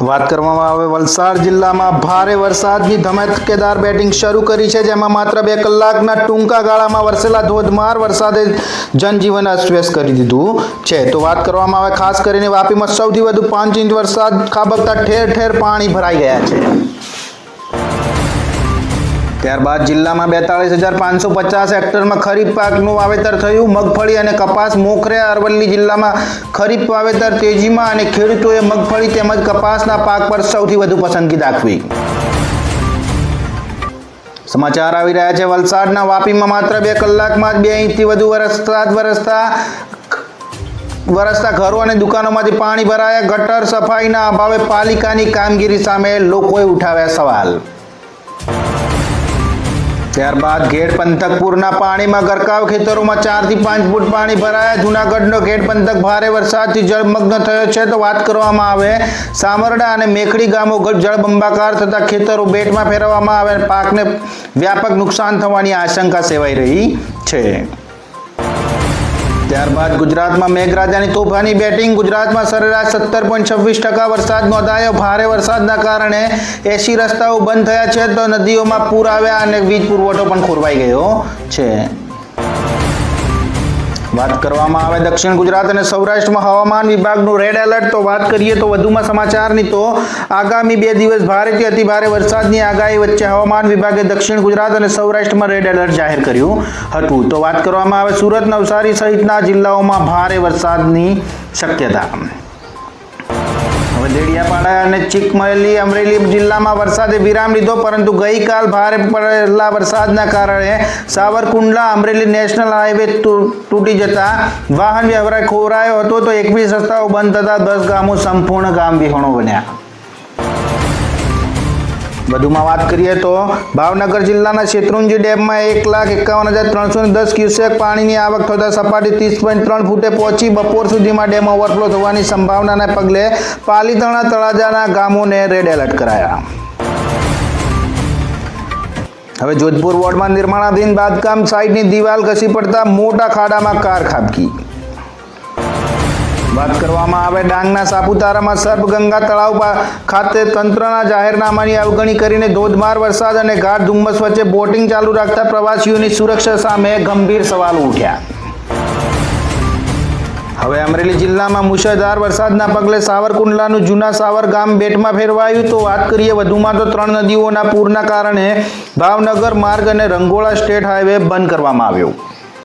વાત કરવામાં આવે વલસાડ જિલ્લામાં ભારે વરસાદની ધમાકેદાર બેટિંગ શરૂ કરી છે, જેમાં માત્ર 2 કલાકના ટૂંકા ગાળામાં વરસેલા ધોધમાર વરસાદે જનજીવન અસ્તવ્યસ્ત કરી દીધું છે. તો વાત કરવામાં આવે ખાસ કરીને વાપીમાં સૌથી વધુ 5 ઇંચ વરસાદ ખાબકતા ઠેર ઠેર પાણી ભરાઈ ગયા છે. ત્યારબાદ જિલ્લામાં 42,550 હેક્ટરમાં ખરીફ પાકનું વાવેતર થયું. મગફળી અને કપાસ મોખરે. અરવલ્લી જિલ્લામાં ખરીફ વાવેતર તેજીમાં અને ખેડૂતોએ મગફળી તેમજ કપાસના પાક પર સૌથી વધુ પસંદગી દાખવી. સમાચાર આવી રહ્યા છે વલસાડના વાપીમાં માત્ર 2 કલાકમાં જ 2 ઇંચથી વધુ વરસાદ વરસતા ઘરો અને દુકાનોમાંથી પાણી ભરાયા. ગટર સફાઈના અભાવે પાલિકાની કામગીરી સામે લોકોએ ઉઠાવ્યા સવાલ. ત્યારબાદ ઘેડ પંથકપુરના પાણીમાં ગરકાવ. ખેતરોમાં 4 થી 5 ફૂટ પાણી ભરાયા. જૂનાગઢનો ઘેડ પંથક ભારે વરસાદથી જળમગ્ન થયો છે. તો વાત કરવામાં આવે સામરડા અને મેખડી ગામો જળબંબાકાર થતા ખેતરો બેટમાં ફેરવવામાં આવે અને પાકને વ્યાપક નુકસાન થવાની આશંકા સેવાઈ રહી છે. ત્યારબાદ ગુજરાતમાં મેઘરાજાની તોફાની બેટિંગ. ગુજરાતમાં સરેરાશ 17.26% વરસાદ નોંધાયો. ભારે વરસાદના કારણે 80 રસ્તાઓ બંધ થયા છે. તો નદીઓમાં પૂર આવ્યા અને વીજ પુરવઠો પણ ખોરવાઈ ગયો છે. વાત કરવામાં આવે દક્ષિણ ગુજરાત અને સૌરાષ્ટ્રમાં હવામાન વિભાગનું રેડ એલર્ટ. તો વાત કરીએ તો વધુમાં સમાચારની તો આગામી 2 દિવસ ભારેથી અતિ ભારે વરસાદની આગાહી વચ્ચે હવામાન વિભાગે દક્ષિણ ગુજરાત અને સૌરાષ્ટ્રમાં રેડ એલર્ટ જાહેર કર્યું હતું. તો વાત કરવામાં આવે સુરત, નવસારી સહિતના જિલ્લાઓમાં ભારે વરસાદની શક્યતા. દેડિયાપાડા અને ચીકમગલી અમરેલી જિલ્લામાં વરસાદે વિરામ લીધો, પરંતુ ગઈકાલ ભારે પડેલા વરસાદના કારણે સાવરકુંડલા અમરેલી નેશનલ હાઈવે તૂટી જતા વાહન વ્યવહાર ખોરાયો હતો. તો 21 રસ્તાઓ બંધ થતા 10 ગામો સંપૂર્ણ ગામ વિહોણો બન્યા. વધુમાં વાત કરીએ તો ભાવનગર જિલ્લાના શેત્રુંજી ડેમમાં 1,51,310 ક્યુસેક પાણીની આવક થતા સપાટી 30.3 ફૂટે પહોંચી. બપોર સુધીમાં ડેમ ઓવરફ્લો થવાની સંભાવનાને પગલે પાલીતાણા તળાજાના ગામોને રેડ એલર્ટ કરાયા. હવે જોધપુર વોર્ડમાં નિર્માણાધીન બાંધકામ સાઇટની દિવાલ ઘસી પડતા મોટા ખાડામાં કાર ખાબકી. વાત કરવામાં આવે ડાંગના સાપુતારામાં સર્પગંગા તળાવ ખાતે તંત્રના જાહેરનામાની અવગણી કરીને ધોધમાર વરસાદ અને ગાઢ ધુમ્મસ વચ્ચે બોટિંગ ચાલુ રાખતા પ્રવાસીઓની સુરક્ષા સામે ગંભીર સવાલો ઉઠ્યા. હવે અમરેલી જિલ્લામાં મુશળધાર વરસાદના પગલે સાવરકુંડલાનું જૂના સાવર ગામ બેટમાં ફેરવાયું. તો વાત કરીએ વધુમાં તો 3 નદીઓના પૂરના કારણે ભાવનગર માર્ગ અને રંગોળા સ્ટેટ હાઈવે બંધ કરવામાં આવ્યો.